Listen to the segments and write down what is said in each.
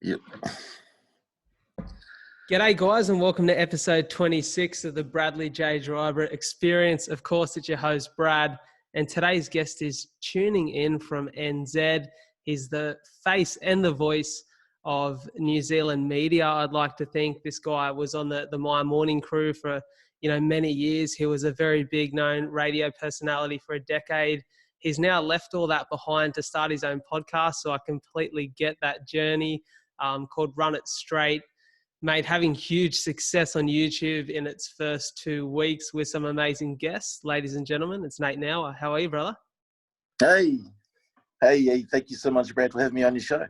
Yep. G'day guys and welcome to episode 26 of the Bradley J. Driver Experience. Of course, it's your host Brad, and today's guest is tuning in from NZ. He's the face and the voice of New Zealand media. I'd like to think this guy was on the Mai morning crew for many years. He was a very big known radio personality for a decade. He's now left all that behind to start his own podcast, so I completely get that journey called Run It Straight. Mate, having huge success on YouTube in its first 2 weeks with some amazing guests. Ladies and gentlemen, it's Nate Nauer. How are you, brother? Hey, thank you so much, Brad, for having me on your show.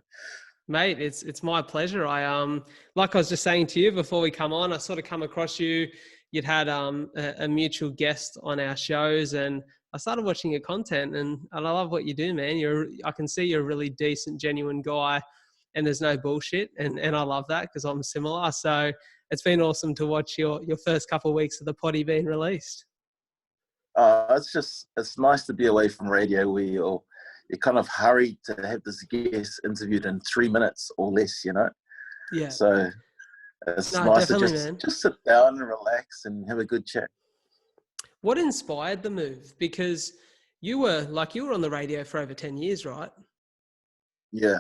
Mate, it's my pleasure. Like I was just saying to you before we come on, I sort of come across you. You'd had a mutual guest on our shows, and I started watching your content, and I love what you do, man. I can see you're a really decent, genuine guy, and there's no bullshit, and I love that because I'm similar. So it's been awesome to watch your first couple of weeks of the potty being released. It's nice to be away from radio where you're kind of hurried to have this guest interviewed in 3 minutes or less, Yeah. So it's nice to just sit down and relax and have a good chat. What inspired the move? Because you were on the radio for over 10 years, right? Yeah.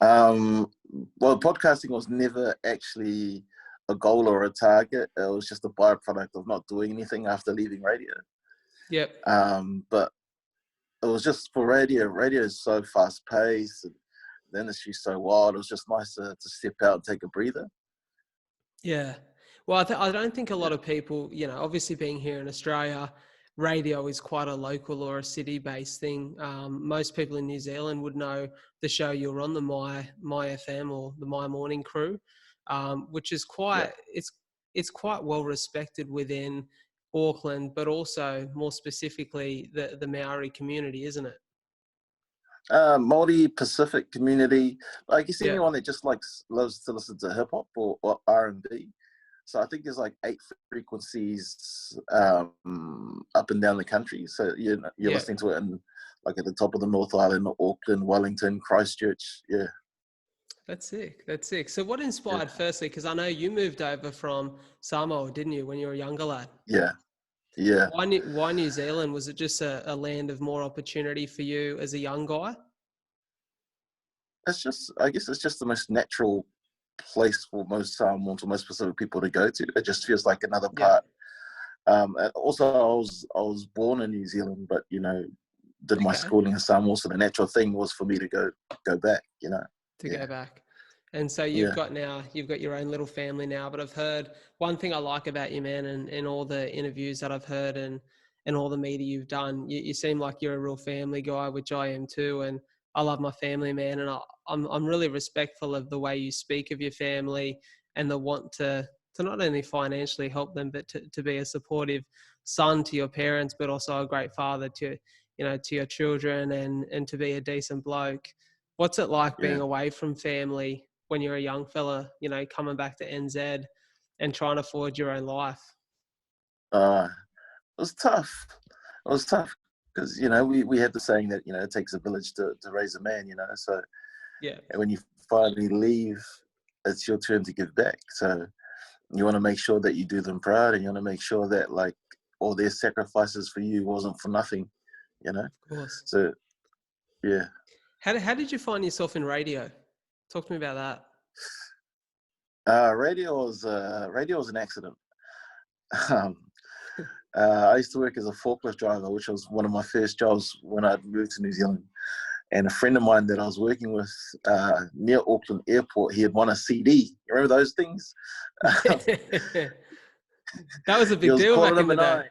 Well, podcasting was never actually a goal or a target. It was just a byproduct of not doing anything after leaving radio. Yep. But it was just for radio. Radio is so fast paced, and the industry's so wild. It was just nice to step out and take a breather. Yeah. Well, I don't think a lot of people, obviously being here in Australia, radio is quite a local or a city-based thing. Most people in New Zealand would know the show you're on, the Mai FM or the Mai morning crew, which is quite it's quite well respected within Auckland, but also more specifically the Maori community, isn't it? Māori Pacific community. I guess anyone that just loves to listen to hip hop or R&B. So I think there's 8 frequencies up and down the country. So you're listening to it in, at the top of the North Island, Auckland, Wellington, Christchurch. Yeah. That's sick. So what inspired firstly, because I know you moved over from Samoa, didn't you, when you were a younger lad? Yeah. Why New Zealand? Was it just a land of more opportunity for you as a young guy? I guess it's just the most natural place for most Samoans or most Pacific people to go to. It just feels like another part. Also, I was born in New Zealand, but did my schooling in Samoa, so the natural thing was for me to go back. Go back. And so you've got your own little family now. But I've heard one thing I like about you, man, and all the interviews that I've heard and all the media you've done, you seem like you're a real family guy, which I am too. And I love my family, man. And I'm really respectful of the way you speak of your family and the want to not only financially help them, but to be a supportive son to your parents, but also a great father to your children and to be a decent bloke. What's it like being away from family when you're a young fella, coming back to NZ and trying to forge your own life? It was tough. Because, we have the saying that, it takes a village to raise a man, so and when you finally leave, it's your turn to give back. So you want to make sure that you do them proud, and you want to make sure that all their sacrifices for you wasn't for nothing, Of course. So, yeah. How did you find yourself in radio? Talk to me about that. Radio was an accident. I used to work as a forklift driver, which was one of my first jobs when I moved to New Zealand. And a friend of mine that I was working with near Auckland Airport, he had won a CD. You remember those things? That was a big deal back in the day.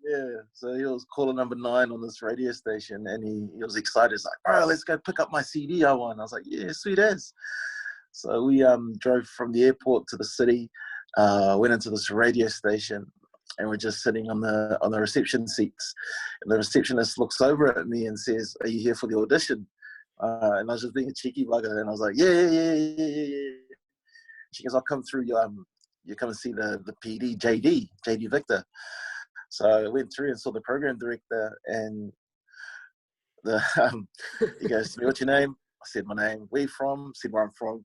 Yeah, so he was caller number 9 on this radio station, and he was excited. He's like, "Bro, let's go pick up my CD I won." I was like, "Yeah, sweet as." So we drove from the airport to the city, went into this radio station, and we're just sitting on the reception seats. And the receptionist looks over at me and says, "Are you here for the audition?" And I was just being a cheeky bugger, and I was like, yeah. She goes, "I'll come through. You come and see the PD, JD Victor." So I went through and saw the program director, and he goes to me, "What's your name?" I said my name, where you from, said where I'm from.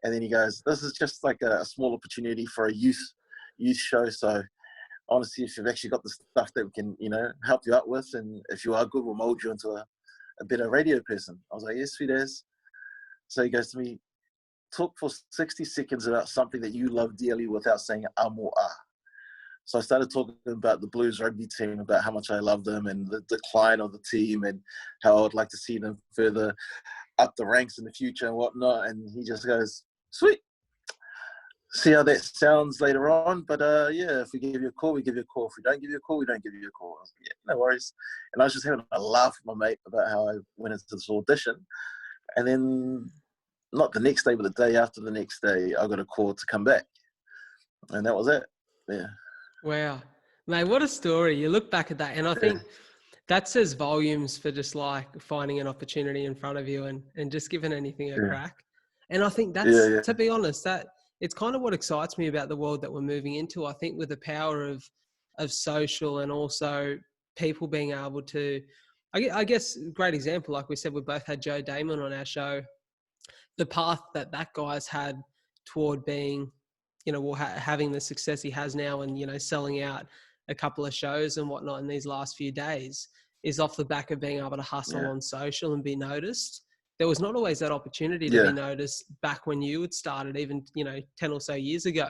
And then he goes, this is just like a small opportunity for a youth show. So I want to see if you've actually got the stuff that we can, help you out with. And if you are good, we'll mold you into a better radio person. I was like, yes, sweet as. So he goes to me, talk for 60 seconds about something that you love dearly without saying or ah. So I started talking about the Blues rugby team, about how much I love them and the decline of the team and how I would like to see them further up the ranks in the future and whatnot. And he just goes, sweet. See how that sounds later on. But yeah, if we give you a call, we give you a call. If we don't give you a call, we don't give you a call. I was like, yeah, no worries. And I was just having a laugh with my mate about how I went into this audition. And then not the next day, but the day after the next day, I got a call to come back. And that was it. Yeah. Wow. Mate, what a story. You look back at that and I think that says volumes for just like finding an opportunity in front of you and just giving anything a crack. And I think that's, to be honest, that it's kind of what excites me about the world that we're moving into. I think with the power of social and also people being able to, I guess, great example, like we said, we both had Joe Damon on our show. The path that guy's had toward being, having the success he has now and, selling out a couple of shows and whatnot in these last few days is off the back of being able to hustle on social and be noticed. There was not always that opportunity to be noticed back when you had started, even, 10 or so years ago.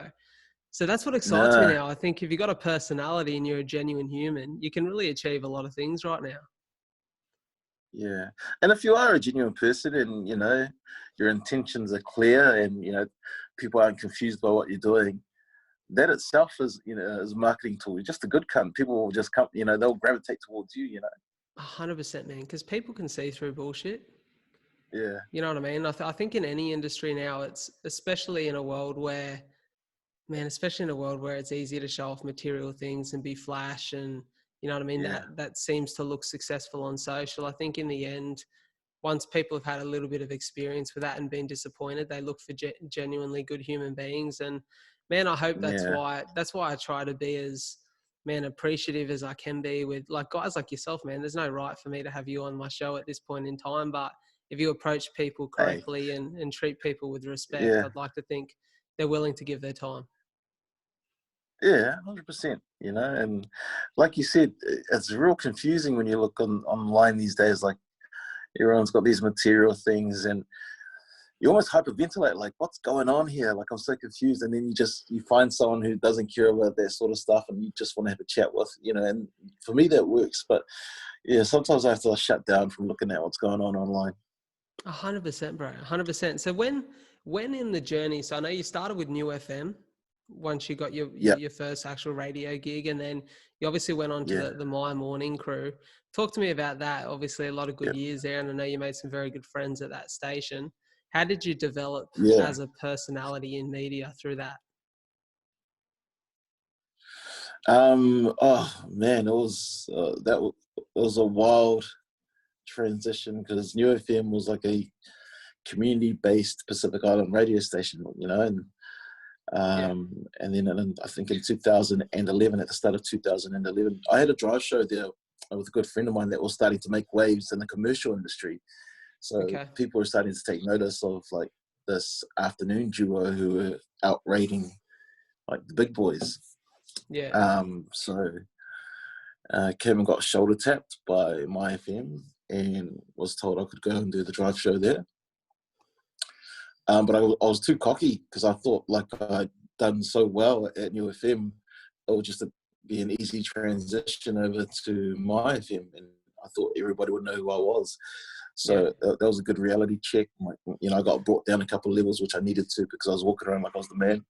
So that's what excites me now. I think if you've got a personality and you're a genuine human, you can really achieve a lot of things right now. Yeah. And if you are a genuine person and, your intentions are clear and, people aren't confused by what you're doing, that itself is, is a marketing tool. You're just a good cunt. People will just come, they'll gravitate towards you, 100%, man, because people can see through bullshit. Yeah. You know what I mean? I think in any industry now, it's especially in a world where it's easy to show off material things and be flash and, you know what I mean? Yeah. That seems to look successful on social. I think in the end, once people have had a little bit of experience with that and been disappointed, they look for genuinely good human beings. And man, I hope that's why I try to be as, appreciative as I can be with like guys like yourself, man. There's no right for me to have you on my show at this point in time, but if you approach people correctly and treat people with respect, I'd like to think they're willing to give their time. Yeah, 100%, and like you said, it's real confusing when you look online these days. Like everyone's got these material things and you almost hyperventilate, like what's going on here? Like I'm so confused. And then you find someone who doesn't care about that sort of stuff and you just want to have a chat with, and for me that works. But yeah, sometimes I have to shut down from looking at what's going on online. 100%, bro. 100%. So when in the journey, so I know you started with New FM once you got your first actual radio gig, and then you obviously went on to the My Morning crew. Talk to me about that. Obviously a lot of good years there, and I know you made some very good friends at that station. How did you develop as a personality in media through that? Oh man, it was a wild transition because New FM was like a community-based Pacific Island radio station, and then I think in 2011, at the start of 2011, I had a drive show there with a good friend of mine that was starting to make waves in the commercial industry. So people were starting to take notice of like this afternoon duo who were out raiding like the big boys. So came and got shoulder tapped by Mai FM and was told I could go and do the drive show there. But I was too cocky because I thought like I'd done so well at New FM, it would just be an easy transition over to Mai FM, and I thought everybody would know who I was. So that was a good reality check. I got brought down a couple of levels, which I needed to because I was walking around like I was the man.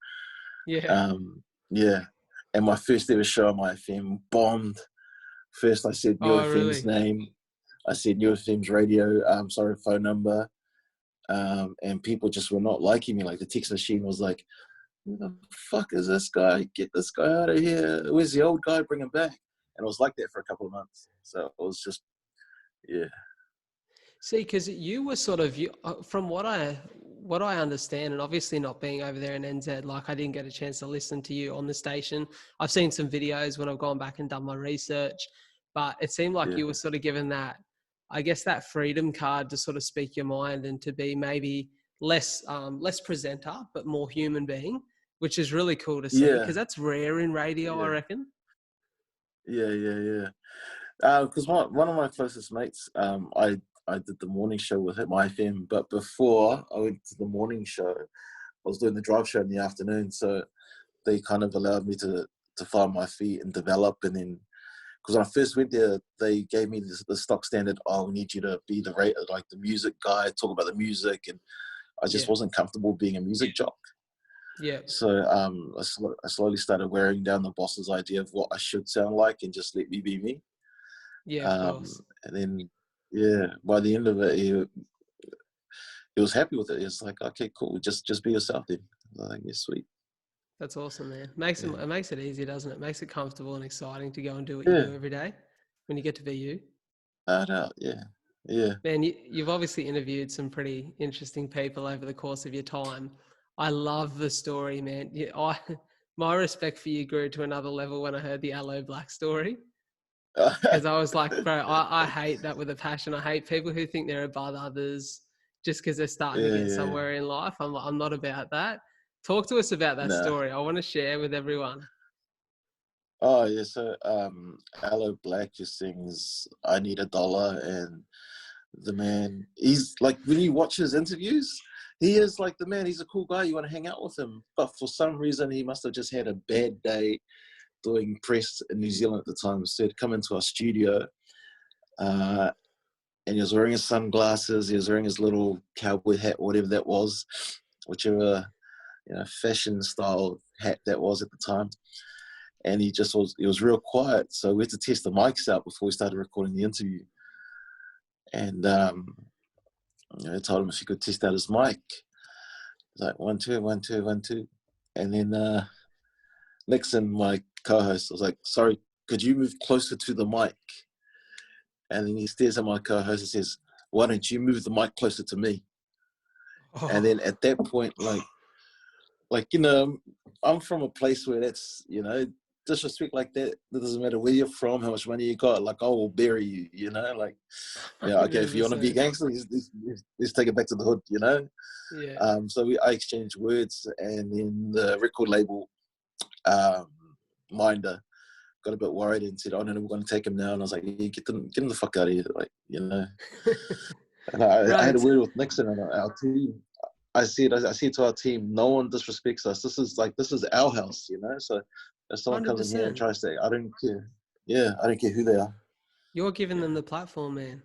And my first ever show on Mai FM bombed. First I said New FM's name. I said New FM's radio, phone number. And people just were not liking me. Like the text machine was like, who the fuck is this guy? Get this guy out of here. Where's the old guy? Bring him back. And it was like that for a couple of months. So it was just, See, because you were sort of, from what I understand, and obviously not being over there in NZ, like I didn't get a chance to listen to you on the station. I've seen some videos when I've gone back and done my research, but it seemed like you were sort of given that I guess, that freedom card to sort of speak your mind and to be maybe less presenter, but more human being, which is really cool to see Yeah, because that's rare in radio, I yeah, reckon. yeah. Because one of my closest mates, I did the morning show with him, Mai FM. But before I went to the morning show, I was doing the drive show in the afternoon. So they kind of allowed me to find my feet and develop. And then, because when I first went there, they gave me the stock standard. Oh, we need you to be like the music guy, talk about the music, and I just Yeah. wasn't comfortable being a music jock. Yeah. So I slowly started wearing down the boss's idea of what I should sound like and just let me be me. Yeah, of course. And then, yeah, by the end of it, he was happy with it. He was like, okay, cool, just be yourself then. I was like, yeah, sweet. That's awesome, man. Yeah. It makes it easy, doesn't it? Makes it comfortable and exciting to go and do what you Yeah. do every day when you get to be you. No, yeah. Yeah. Man, you've obviously interviewed some pretty interesting people over the course of your time. I love the story, man. My respect for you grew to another level when I heard the Aloe Black story. Because I was like, bro, I hate that with a passion. I hate people who think they're above others just because they're starting to get Yeah. somewhere in life. I'm not about that. Talk to us about that Nah. story. I want to share with everyone. Oh, yeah. So, Aloe Black just sings "I Need a Dollar," and the man, he's like, when you watch his interviews, he is like the man. He's a cool guy. You want to hang out with him, but for some reason, he must have just had a bad day doing press in New Zealand at the time. So he'd come into our studio, and he was wearing his sunglasses. He was wearing his little cowboy hat, whatever that was, whichever fashion style hat that was at the time. And he was real quiet. So we had to test the mics out before we started recording the interview. And I told him if he could test out his mic. He's like 1 2 1 2 1 2, and then Nixon, my co-host, was like, "Sorry, could you move closer to the mic?" And then he stares at my co-host and says, "Why don't you move the mic closer to me?" And then at that point, I'm from a place where that's, disrespect like that. It doesn't matter where you're from, how much money you got. Like, I will bury you. Like, yeah, okay, if you want to be 100%. gangster, let's take it back to the hood. Yeah. So I exchanged words, and then the record label minder got a bit worried and said, "Oh no, we're going to take him now." And I was like, "Yeah, get him the fuck out of here!" And I had a Right. word with Nixon and our team. I said to our team, no one disrespects us. This is our house. So if someone comes in here and 100%. tries to, I don't care. Yeah, I don't care who they are. You're giving Yeah, them the platform, man.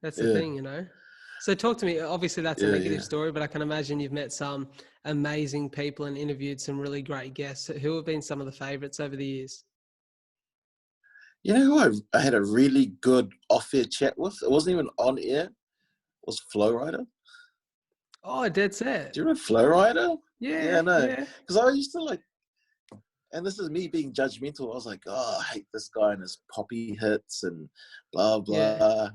That's the yeah, thing. So talk to me. Obviously, that's a yeah. negative story, but I can imagine you've met some amazing people and interviewed some really great guests. Who have been some of the favorites over the years? You know who I had a really good off-air chat with? It wasn't even on air. It was Flowrider. Oh, dead set. Do you remember Flowrider? Yeah, Yeah, no. yeah, Because I used to and this is me being judgmental. I was like, oh, I hate this guy and his poppy hits and blah, yeah. blah.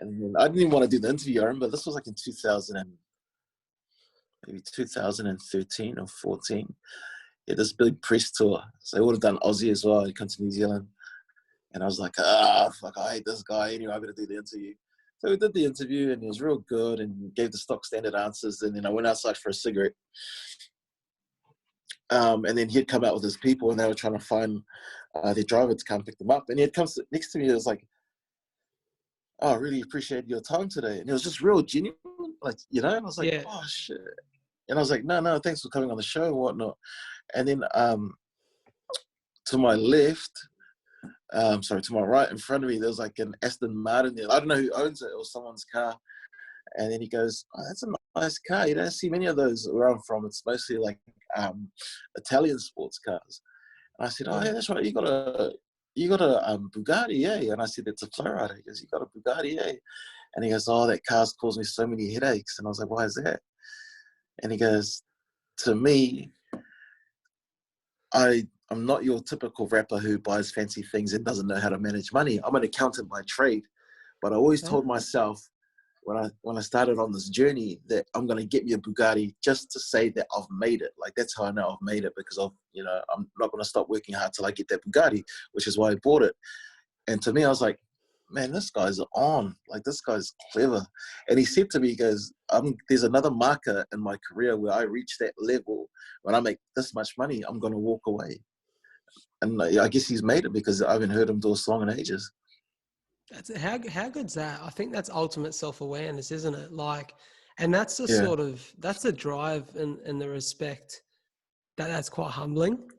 And then I didn't even want to do the interview. I remember this was like in 2013 or 14. Yeah, this big press tour. So they would have done Aussie as well. He come to New Zealand. And I was like, fuck, I hate this guy. Anyway, I'm going to do the interview. So we did the interview, and it was real good and gave the stock standard answers. And then I went outside for a cigarette. And then he'd come out with his people, and they were trying to find their driver to come pick them up. And he'd come next to me. It was like, "Oh, I really appreciate your time today." And it was just real genuine. I was like, Yeah. "Oh, shit." And I was like, no, thanks for coming on the show and whatnot. And then to my left, to my right in front of me, there was like an Aston Martin there. I don't know who owns it. It was someone's car. And then he goes, "Oh, that's a nice car. You don't see many of those where I'm from. It's mostly like Italian sports cars." And I said, "Oh, yeah, that's right. You got a Bugatti, yeah?" And I said, "It's a Flowrider." He goes, "You got a Bugatti, yeah?" And he goes, "Oh, that car's caused me so many headaches." And I was like, "Why is that?" And he goes, "To me, I'm not your typical rapper who buys fancy things and doesn't know how to manage money. I'm an accountant by trade, but I always told myself when I started on this journey that I'm going to get me a Bugatti just to say that I've made it. Like, that's how I know I've made it, because I'm not going to stop working hard till I get that Bugatti, which is why I bought it." And to me, I was like, man, this guy's on. Like, this guy's clever. And he said to me, he goes, there's another marker in my career where I reach that level. When I make this much money, I'm going to walk away. And I guess he's made it because I haven't heard him do a song in ages. That's how good's that? I think that's ultimate self-awareness, isn't it? Like, and that's the Yeah. that's the drive and the respect that's quite humbling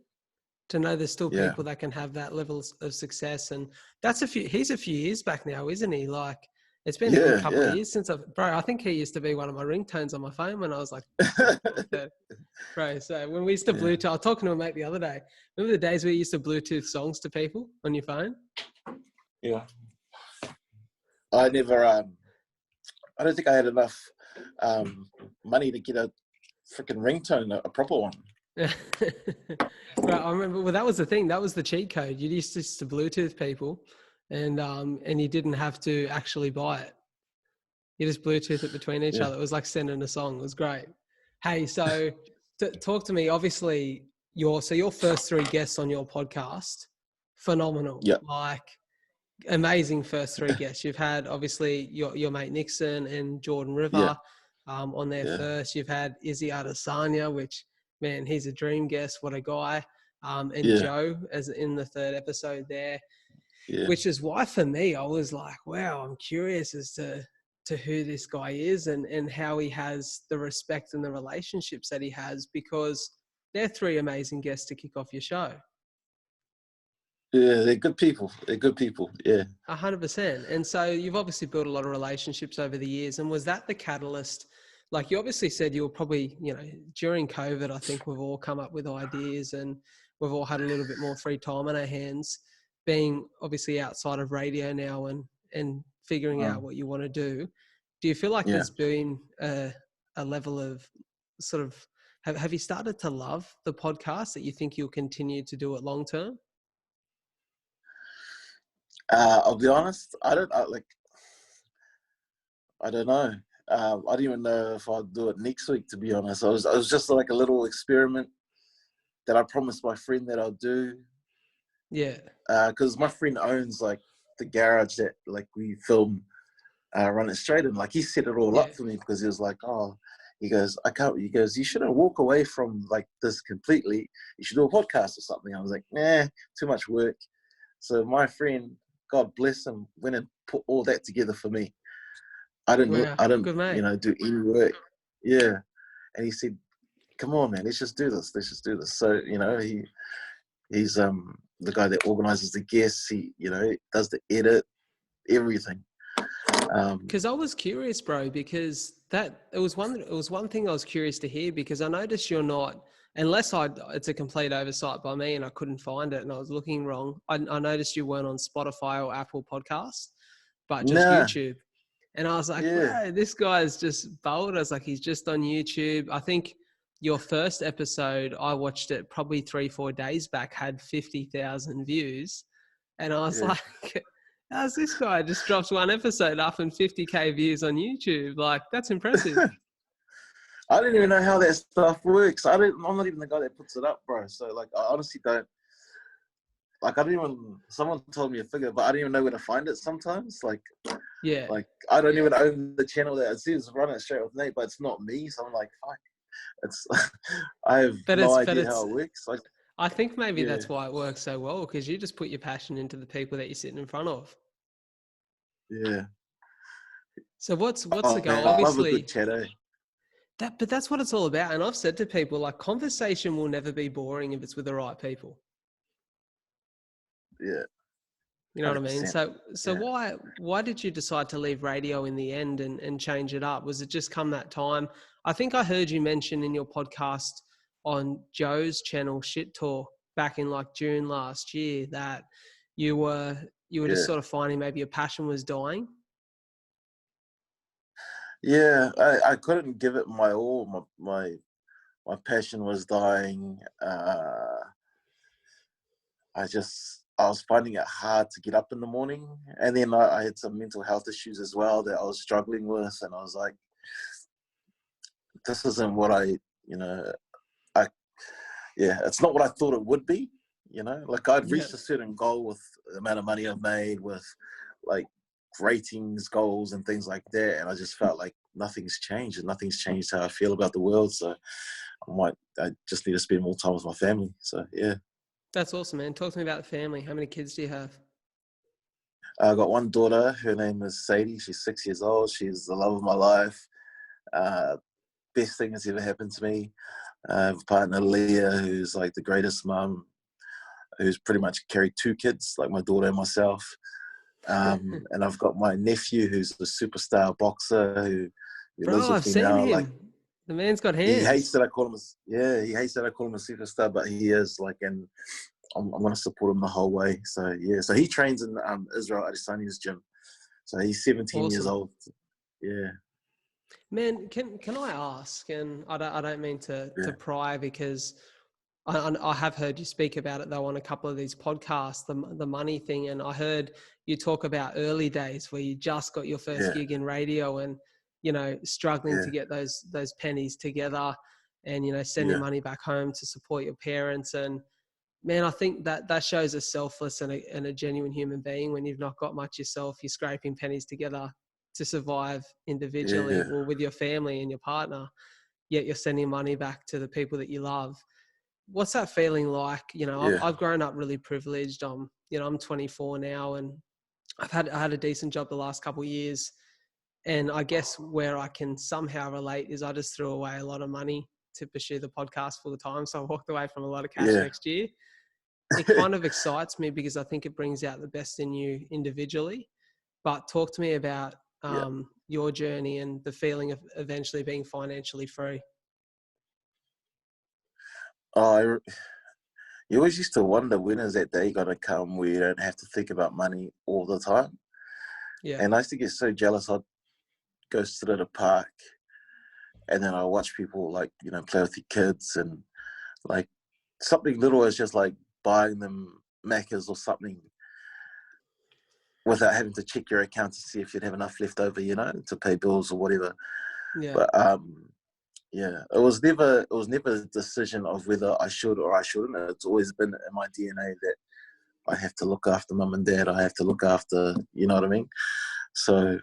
to know there's still Yeah. people that can have that level of success. And he's a few years back now, isn't he? Like, it's been a good Yeah. couple of Yeah. years since I think he used to be one of my ringtones on my phone when I was like, bro. So when we used to Yeah. Bluetooth, I was talking to a mate the other day. Remember the days where you used to Bluetooth songs to people on your phone? Yeah. I never, I don't think I had enough money to get a freaking ringtone, a proper one. Right, I remember. Well, that was the thing. That was the cheat code. You used to Bluetooth people, and you didn't have to actually buy it. You just Bluetooth it between each Yeah. other. It was like sending a song. It was great. Hey, so talk to me. Obviously, your first three guests on your podcast, phenomenal. Yeah. Like, amazing first three guests. You've had obviously your mate Nixon and Jordan River on there first. You've had Izzy Adesanya, which, man, he's a dream guest. What a guy. And Joe as in the third episode there, which is why for me, I was like, wow, I'm curious as to who this guy is and how he has the respect and the relationships that he has, because they're three amazing guests to kick off your show. Yeah, they're good people. They're good people. Yeah. 100%. And so you've obviously built a lot of relationships over the years. And was that the catalyst? Like, you obviously said you were probably, during COVID, I think we've all come up with ideas and we've all had a little bit more free time on our hands, being obviously outside of radio now and figuring out what you want to do. Do you feel like there's been a level of sort of, have you started to love the podcast that you think you'll continue to do it long term? I'll be honest. I don't know. I don't even know if I'll do it next week, to be honest. I was just like a little experiment that I promised my friend that I'll do. Yeah. Because my friend owns like the garage that like we film Run It Straight in. Like, he set it all up for me because he was like, oh, he goes, you shouldn't walk away from like this completely. You should do a podcast or something. I was like, nah, too much work. So my friend, God bless him, went and put all that together for me. I didn't Good mate. do any work. Yeah. And he said, come on, man, let's just do this. So, he's the guy that organizes the guests. He, does the edit, everything. Because I was curious, bro, because it was one thing I was curious to hear, because I noticed you're not, it's a complete oversight by me and I couldn't find it and I was looking wrong. I noticed you weren't on Spotify or Apple Podcasts, but just YouTube. And I was like, bro, this guy is just bold. I was like, he's just on YouTube. I think your first episode, I watched it probably 3-4 days back, had 50,000 views. And I was like, how's this guy just drops one episode up and 50K views on YouTube? Like, that's impressive. I don't even know how that stuff works. I'm not even the guy that puts it up, bro. So like, I honestly don't. Like, someone told me a figure, but I don't even know where to find it sometimes. Like, I don't even own the channel that it says Run It Straight with Nate, but it's not me. So I'm like, fuck. I have no idea how it works. Like, I think maybe that's why it works so well, because you just put your passion into the people that you're sitting in front of. Yeah. So what's the goal? I love a good chat, eh? But that's what it's all about. And I've said to people, like, conversation will never be boring if it's with the right people. Yeah. You know 100%. What I mean? So why did you decide to leave radio in the end and change it up? Was it just come that time? I think I heard you mention in your podcast on Joe's channel, Shit Talk, back in like June last year, that you were just sort of finding maybe your passion was dying. Yeah, I couldn't give it my all. My passion was dying. I was finding it hard to get up in the morning. And then I had some mental health issues as well that I was struggling with. And I was like, this isn't what it's not what I thought it would be. Like, I'd reached a certain goal with the amount of money I've made, with like ratings goals and things like that, and I just felt like nothing's changed, and nothing's changed how I feel about the world. So I just need to spend more time with my family. So yeah. That's awesome, man. Talk to me about the family. How many kids do you have? I got one daughter. Her name is Sadie. She's 6 years old. She's the love of my life. Best thing that's ever happened to me. I have a partner, Leah, who's like the greatest mum, who's pretty much carried two kids, like my daughter and myself. And I've got my nephew, who's a superstar boxer who lives Bro, I've with me seen now. Like, him. The man's got he hates hands. that I call him he hates that I call him a superstar, but he is like, and I'm going to support him the whole way. So yeah, so he trains in Israel Adesania's gym. So he's 17 years Awesome. old. Yeah. Man, can I ask, and I don't mean to Yeah. pry, because I have heard you speak about it though on a couple of these podcasts, the money thing, and I heard you talk about early days where you just got your first Yeah. gig in radio, and struggling Yeah. to get those pennies together, and sending Yeah. money back home to support your parents. And man, I think that shows a selfless and a genuine human being. When you've not got much yourself, you're scraping pennies together to survive individually Yeah. or with your family and your partner, yet you're sending money back to the people that you love. What's that feeling like? Yeah. I've grown up really privileged. I'm 24 now, and I had a decent job the last couple of years. And I guess where I can somehow relate is I just threw away a lot of money to pursue the podcast full time. So I walked away from a lot of cash Yeah. next year. It kind of excites me because I think it brings out the best in you individually. But talk to me about Yeah. your journey and the feeling of eventually being financially free. Oh, you always used to wonder, when is that day going to come where you don't have to think about money all the time? Yeah. And I used to get so jealous. I'd go sit at a park, and then I watch people play with their kids, and like something little as just like buying them Maccas or something without having to check your account to see if you'd have enough left over, to pay bills or whatever. Yeah. But yeah, it was never a decision of whether I should or I shouldn't. It's always been in my DNA that I have to look after mum and dad. I have to look after, you know what I mean? So,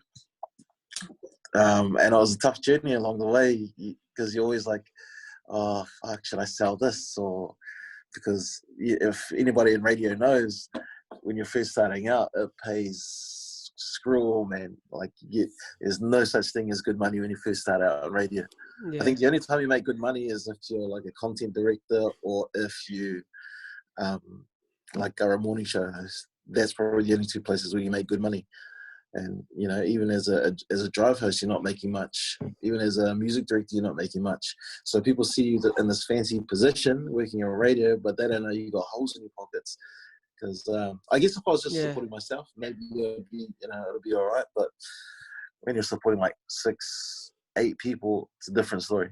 and it was a tough journey along the way, because you're always like, oh, fuck, should I sell this? Or because if anybody in radio knows, when you're first starting out, it pays screw all, man. Like, there's no such thing as good money when you first start out on radio. Yeah. I think the only time you make good money is if you're like a content director, or if you like are a morning show host. That's probably the only two places where you make good money. And even as a drive host, you're not making much. Even as a music director, you're not making much. So people see you in this fancy position working on radio, but they don't know you got holes in your pockets. Because I guess if I was just supporting myself, maybe it'll be all right. But when you're supporting like 6, 8 people, it's a different story.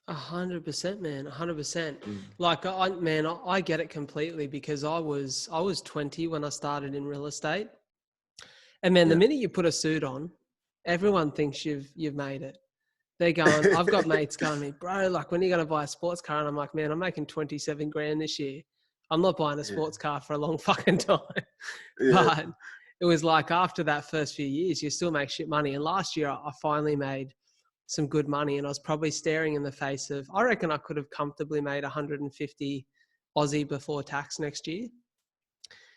100%, man. 100%. Like, I get it completely, because I was 20 when I started in real estate. And man, the minute you put a suit on, everyone thinks you've made it. They're going, I've got mates going to me, bro, like, when are you going to buy a sports car? And I'm like, man, I'm making 27 grand this year. I'm not buying a sports car for a long fucking time. But it was like, after that first few years, you still make shit money. And last year I finally made some good money, and I was probably staring in the face of, I reckon I could have comfortably made 150 Aussie before tax next year.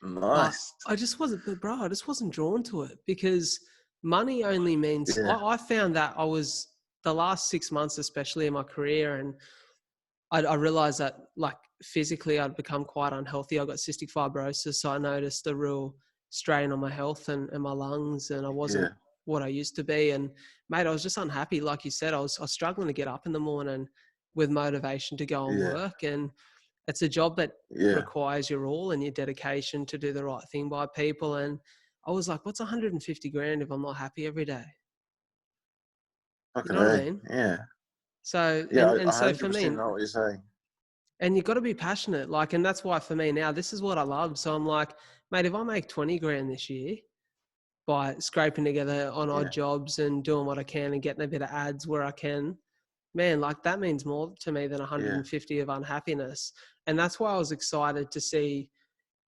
Nice. But I just wasn't drawn to it, because money only means, I found that I was, the last 6 months, especially in my career, and I realized that, like, physically I'd become quite unhealthy. I got cystic fibrosis. So I noticed a real strain on my health and my lungs, and I wasn't what I used to be. And mate, I was just unhappy. Like you said, I was struggling to get up in the morning with motivation to go and work. And it's a job that requires your all and your dedication to do the right thing by people. And I was like, what's 150 grand if I'm not happy every day? Fucking You know what I mean? Yeah. So, Yeah, and so 100% for me, know what you're saying. and you've got to be passionate. Like, and that's why for me now, this is what I love. So I'm like, mate, if I make 20 grand this year by scraping together on odd jobs and doing what I can and getting a bit of ads where I can, man, like, that means more to me than 150 of unhappiness. And that's why I was excited to see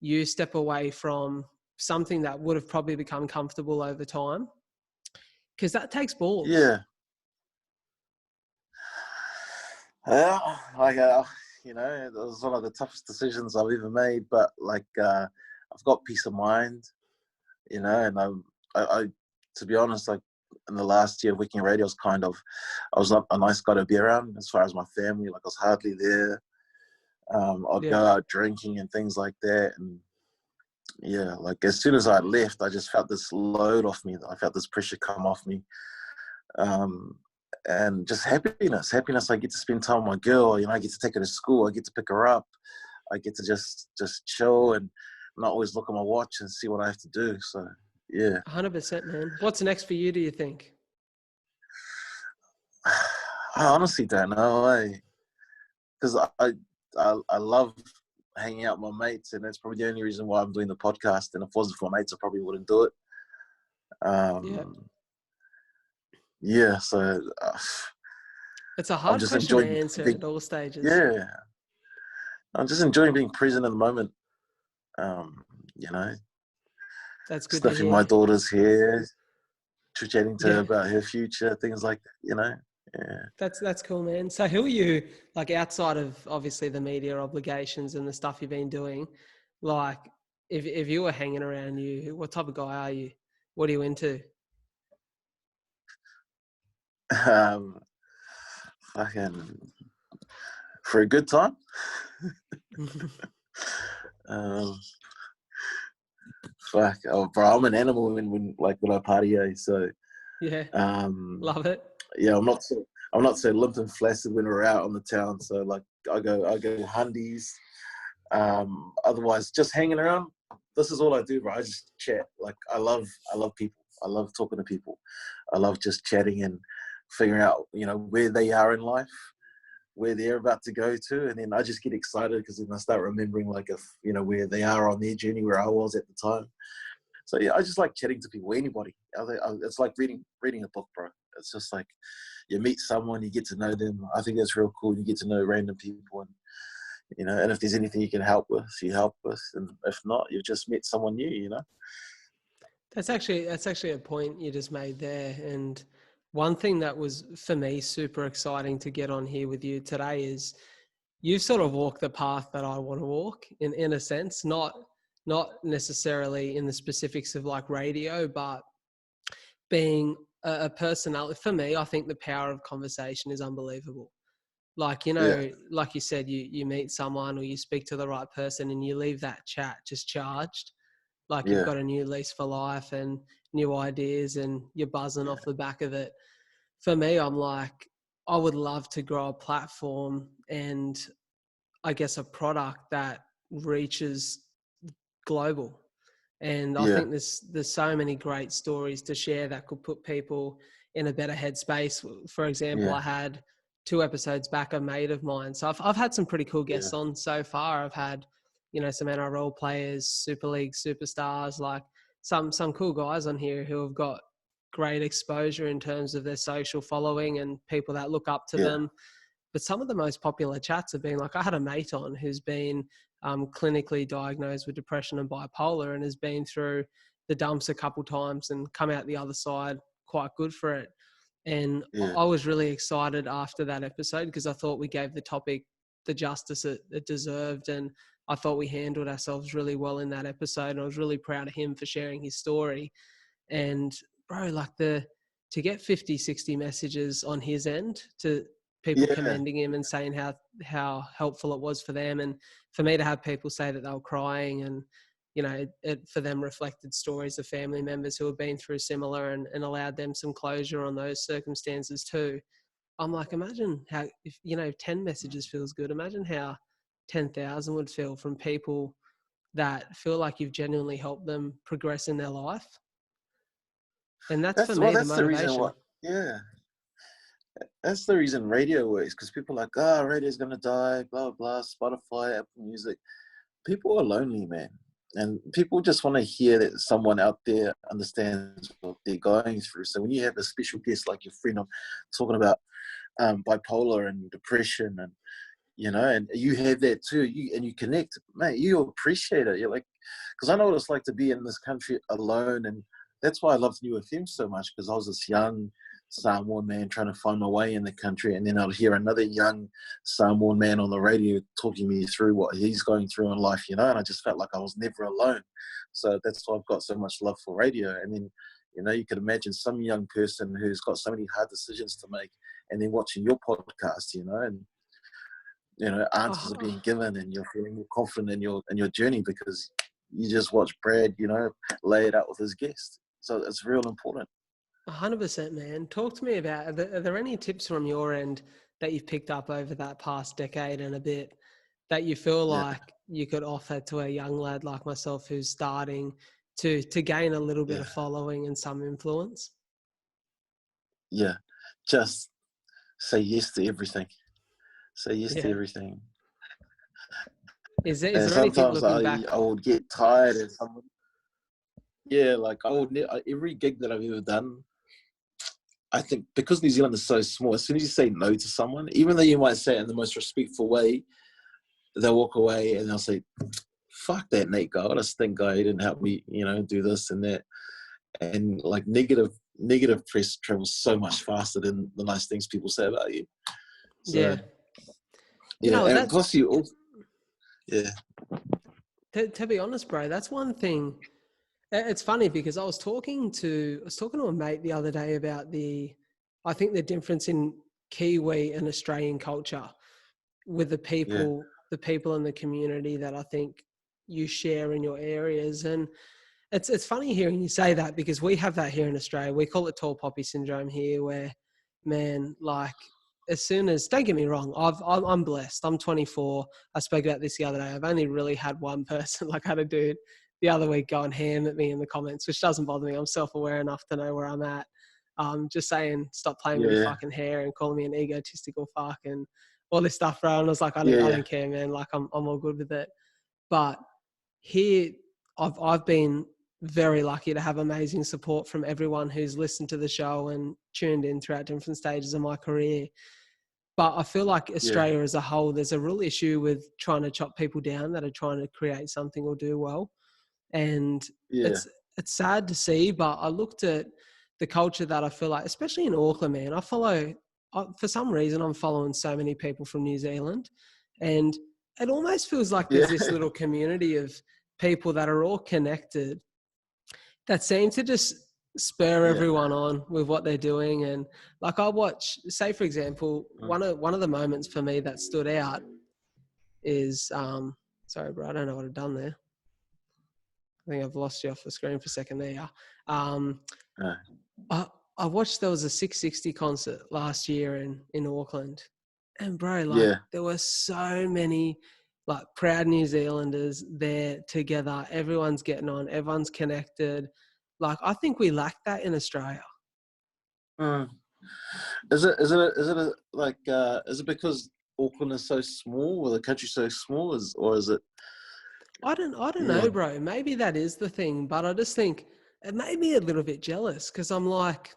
you step away from something that would have probably become comfortable over time? Because that takes balls. Yeah. Yeah, like you know, it was one of the toughest decisions I've ever made. But like, I've got peace of mind, you know, and I to be honest, like in the last year of working radio, I was not a nice guy to be around as far as my family. Like I was hardly there. I'd Yeah. go out drinking and things like that, and yeah, like as soon as I left, I just felt this load off me. I felt this pressure come off me. Um, and just happiness. I get to spend time with my girl. You know, I get to take her to school. I get to pick her up. I get to just chill and not always look at my watch and see what I have to do. So yeah, 100%, man. What's next for you, do you think? I honestly don't know, because I love hanging out with my mates, and that's probably the only reason why I'm doing the podcast. And if it wasn't for my mates, I probably wouldn't do it. Yeah. Yeah, so It's a I'm hard just question to enjoying answer being, at all stages. yeah, I'm just enjoying being present in the moment. You know, That's good to sniffing my hear. daughter's hair, chatting to her Yeah. about her future, things like that, you know. Yeah. That's cool, man. So who are you, like, outside of obviously the media obligations and the stuff you've been doing, like, if you were hanging around you, what type of guy are you? What are you into? Um, fucking for a good time. um, bro, I'm an animal when I party, so Yeah, um, love it. yeah, I'm not so limp and flaccid when we're out on the town. So like I go hundies. Otherwise, just hanging around. This is all I do, bro. I just chat. Like I love people. I love talking to people. I love just chatting and figuring out, you know, where they are in life, where they're about to go to, and then I just get excited because then I start remembering, like, if you know where they are on their journey, where I was at the time. So yeah, I just like chatting to people, anybody. It's like reading a book, bro. It's just like you meet someone, you get to know them. I think that's real cool. You get to know random people, and you know, and if there's anything you can help with, you help with, and if not, you've just met someone new, you know. That's actually a point you just made there. And one thing that was for me super exciting to get on here with you today is you've sort of walked the path that I want to walk in a sense, not necessarily in the specifics of like radio, but being a personality. For me, I think the power of conversation is unbelievable. Like, you Yeah, know, like you said, you meet someone or you speak to the right person and you leave that chat just charged. Like you've yeah, got a new lease for life and new ideas and you're buzzing yeah, off the back of it. For me, I'm like, I would love to grow a platform and I guess a product that reaches global. And I yeah, think there's so many great stories to share that could put people in a better headspace. For example, yeah, I had 2 episodes back a mate of mine. So I've had some pretty cool yeah, guests on so far. I've had, you know, some NRL players, Super League superstars, like some cool guys on here who have got great exposure in terms of their social following and people that look up to yeah, them. But some of the most popular chats have been like, I had a mate on who's been clinically diagnosed with depression and bipolar and has been through the dumps a couple times and come out the other side quite good for it. And yeah, I was really excited after that episode because I thought we gave the topic the justice it deserved. And I thought we handled ourselves really well in that episode. And I was really proud of him for sharing his story. And bro, like to get 50, 60 messages on his end to people yeah, commending him and saying how helpful it was for them. And for me to have people say that they were crying and, you know, it for them reflected stories of family members who have been through similar and allowed them some closure on those circumstances too. I'm like, imagine how, if, you know, 10 messages feels good. Imagine how 10,000 would feel from people that feel like you've genuinely helped them progress in their life. And that's for me the that's the reason why. motivation. Yeah, that's the reason radio works, because people are like, oh, radio's gonna die, blah blah, Spotify, Apple Music. People are lonely, man, and people just want to hear that someone out there understands what they're going through. So when you have a special guest like your friend, I'm talking about bipolar and depression, and you know, and you have that too, and you connect, mate. You appreciate it. You're like, because I know what it's like to be in this country alone, and that's why I loved New FM so much, because I was this young Samoan man trying to find my way in the country, and then I'd hear another young Samoan man on the radio talking me through what he's going through in life, and I just felt like I was never alone. So that's why I've got so much love for radio. And then, you could imagine some young person who's got so many hard decisions to make, and then watching your podcast, and answers are being given, and you're feeling more confident in your journey because you just watch Brad, lay it out with his guest. So it's real important. 100%, man. Talk to me about, are there any tips from your end that you've picked up over that past decade and a bit that you feel like you could offer to a young lad like myself who's starting to gain a little bit of following and some influence? Yeah, just say yes to everything. Say yes to everything. Is there anything looking back? I would get tired and something. Yeah, like every gig that I've ever done, I think because New Zealand is so small, as soon as you say no to someone, even though you might say it in the most respectful way, they'll walk away and they'll say, fuck that Nate guy, what a stink guy, he didn't help me, do this and that. And like negative press travels so much faster than the nice things people say about you. So, and plus you also, To be honest, bro, that's one thing. It's funny because I was talking to a mate the other day about I think the difference in Kiwi and Australian culture with the people in the community that I think you share in your areas. And it's funny hearing you say that because we have that here in Australia. We call it tall poppy syndrome here, where, man, like as soon as, don't get me wrong, I'm blessed. I'm 24. I spoke about this the other day. I've only really had one person, like I had a dude the other week going ham at me in the comments, which doesn't bother me. I'm self-aware enough to know where I'm at. Just saying, stop playing with your fucking hair and calling me an egotistical fuck and all this stuff, bro. And I was like, I don't care, man. Like I'm all good with it. But here, I've been very lucky to have amazing support from everyone who's listened to the show and tuned in throughout different stages of my career. But I feel like Australia as a whole, there's a real issue with trying to chop people down that are trying to create something or do well. And it's sad to see, but I looked at the culture that I feel like, especially in Auckland, man, for some reason, I'm following so many people from New Zealand, and it almost feels like there's this little community of people that are all connected that seem to just spur everyone on with what they're doing. And like I watch, say for example, one of the moments for me that stood out is, sorry, bro, I don't know what I've done there. I think I've lost you off the screen for a second there. I watched, there was a 660 concert last year in Auckland. And bro, there were so many like proud New Zealanders there together. Everyone's getting on, everyone's connected. Like I think we lack that in Australia. Is it because Auckland is so small, or the country's so small, or is it? I don't know, bro. Maybe that is the thing, but I just think it made me a little bit jealous because I'm like,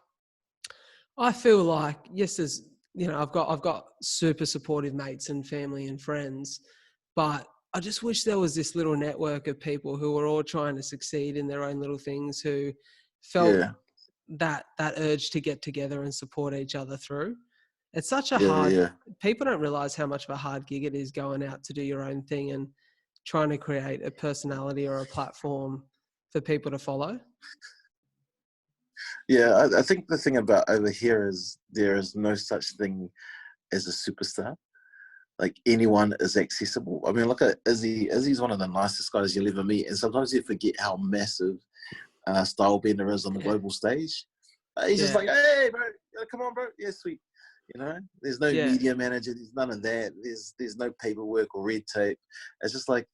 I feel like, yes, there's, I've got super supportive mates and family and friends, but I just wish there was this little network of people who were all trying to succeed in their own little things, who felt that urge to get together and support each other through. It's such a hard, people don't realize how much of a hard gig it is going out to do your own thing and trying to create a personality or a platform for people to follow. Yeah, I think the thing about over here is there is no such thing as a superstar. Like anyone is accessible. I mean, look at Izzy. Izzy's one of the nicest guys you'll ever meet, and sometimes you forget how massive Stylebender is on the global stage. He's just like, hey, bro, come on, bro. Yeah, sweet. There's no media manager. There's none of that. There's no paperwork or red tape. It's just like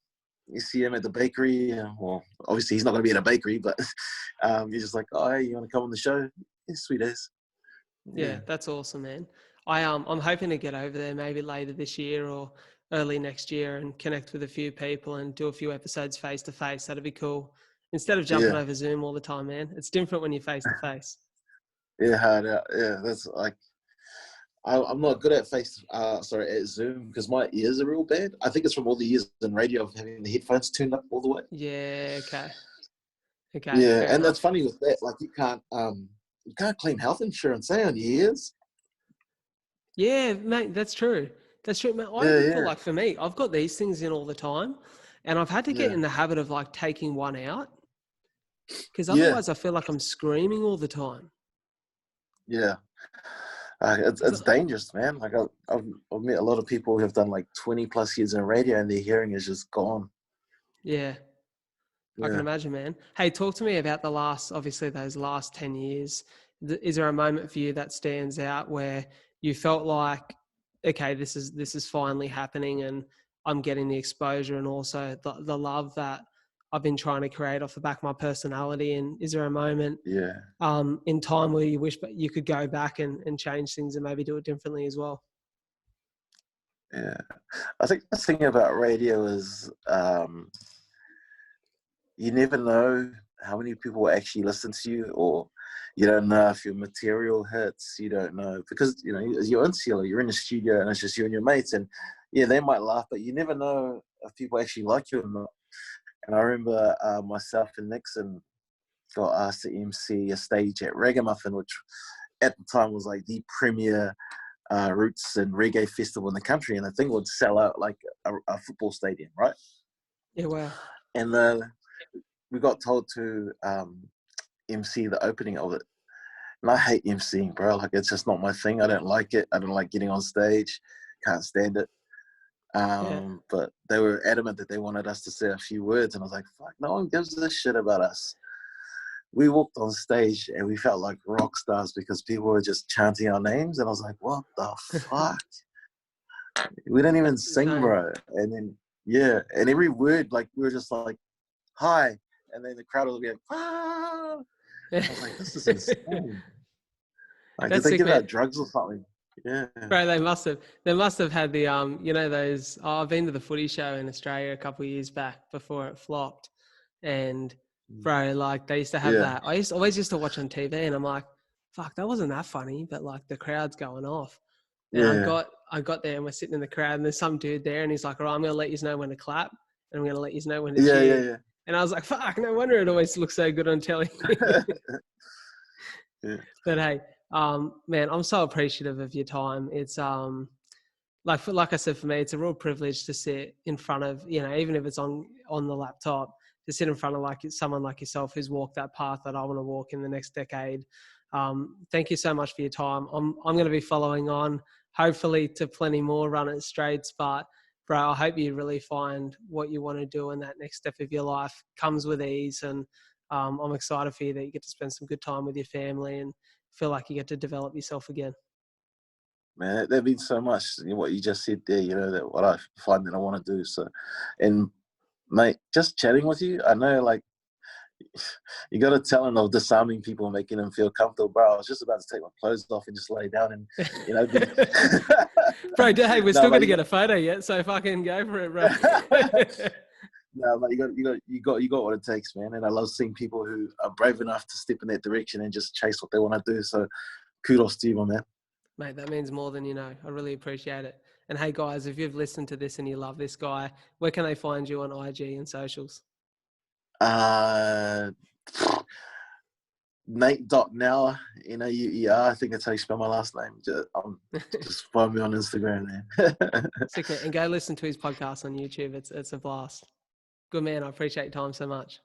you see him at the bakery. Well, obviously he's not going to be at a bakery, but you're just like, oh, hey, you want to come on the show? Yeah, sweet as. Yeah, that's awesome, man. I'm hoping to get over there maybe later this year or early next year and connect with a few people and do a few episodes face to face. That'd be cool. Instead of jumping over Zoom all the time, man. It's different when you're face to face. Yeah, hard out. Yeah, that's like, I'm not good at at Zoom because my ears are real bad. I think it's from all the years in radio of having the headphones tuned up all the way. Yeah. Okay. Okay. Yeah, Fair and that's enough. funny with that. Like you can't claim health insurance, on your ears. Yeah, mate, that's true. That's true, mate. I Yeah, even feel yeah, like for me, I've got these things in all the time, and I've had to get yeah, in the habit of like taking one out because yeah, otherwise I feel like I'm screaming all the time. yeah. It's 'Cause dangerous, man. Like I've met a lot of people who have done like 20 plus years in radio, and their hearing is just gone. yeah, I can Yeah, imagine, man. Hey, talk to me about obviously those last 10 years. Is there a moment for you that stands out where you felt like, okay, this is finally happening and I'm getting the exposure and also the love that I've been trying to create off the back of my personality? And is there a moment yeah, in time where you wish you could go back and change things and maybe do it differently as well? yeah. I think the thing about radio is you never know how many people will actually listen to you, or you don't know if your material hits. You don't know because you're insular. You're in the studio and it's just you and your mates, and yeah, they might laugh, but you never know if people actually like you or not. And I remember myself and Nixon got asked to MC a stage at Ragamuffin, which at the time was like the premier roots and reggae festival in the country, and the thing would sell out like a football stadium, right? Yeah, wow. And we got told to MC the opening of it. And I hate emceeing, bro. Like, it's just not my thing. I don't like it. I don't like getting on stage. Can't stand it. Yeah. But they were adamant that they wanted us to say a few words. And I was like, fuck, no one gives a shit about us. We walked on stage and we felt like rock stars because people were just chanting our names. And I was like, what the fuck? We didn't even That's sing, insane. bro. And then, yeah. And every word, like, we were just like, hi. And then the crowd will be like, ah. I was like, this is insane. Like, did That's they sick, give man. out drugs or something? Yeah. Bro, they must have. They must have had the those. Oh, I've been to the footy show in Australia a couple of years back before it flopped, and bro, like they used to have Yeah. that. Always used to watch on TV, and I'm like, fuck, that wasn't that funny, but like the crowd's going off, and Yeah. I got there and we're sitting in the crowd, and there's some dude there, and he's like, all right, I'm gonna let you know when to clap, and I'm gonna let you know when to Yeah. cheer, Yeah. and I was like, fuck, no wonder it always looks so good on telly. Yeah. Yeah. But hey, man, I'm so appreciative of your time. It's like I said, for me, it's a real privilege to sit in front of, even if it's on the laptop, to sit in front of like someone like yourself who's walked that path that I want to walk in the next decade. Thank you so much for your time. I'm going to be following on, hopefully, to plenty more run it straights. But bro, I hope you really find what you want to do, and that next step of your life comes with ease. And I'm excited for you that you get to spend some good time with your family and feel like you get to develop yourself again. Man, that means so much. What you just said there, that what I find that I want to do. So, and mate, just chatting with you, I know, like, you got a talent of disarming people and making them feel comfortable, bro. I was just about to take my clothes off and just lay down and, be... Bro, hey, we're No, still going like, to get a photo yet, so fucking go for it, bro. No, like, you got what it takes, man. And I love seeing people who are brave enough to step in that direction and just chase what they want to do. So, kudos to you, my man. Mate, that means more than you know. I really appreciate it. And hey, guys, if you've listened to this and you love this guy, where can they find you on IG and socials? Nate.Nauer, Nauer. I think that's how you spell my last name. Just find me on Instagram, man. Sick, man. And go listen to his podcast on YouTube. It's a blast. Good man. I appreciate your time so much.